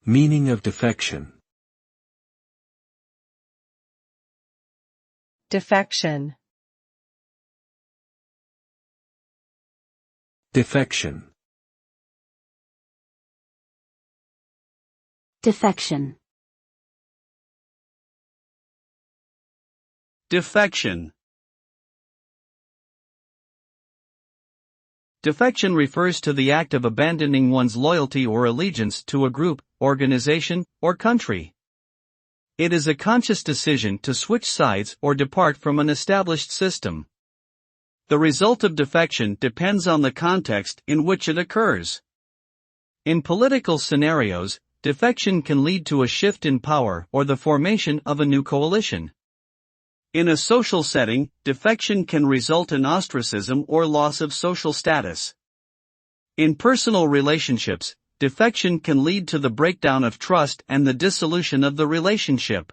Meaning of defection. Defection. Defection. Defection. Defection. Defection refers to the act of abandoning one's loyalty or allegiance to a group, organization, or country. It is a conscious decision to switch sides or depart from an established system. The result of defection depends on the context in which it occurs. In political scenarios, defection can lead to a shift in power or the formation of a new coalition. In a social setting, defection can result in ostracism or loss of social status. In personal relationships, defection can lead to the breakdown of trust and the dissolution of the relationship.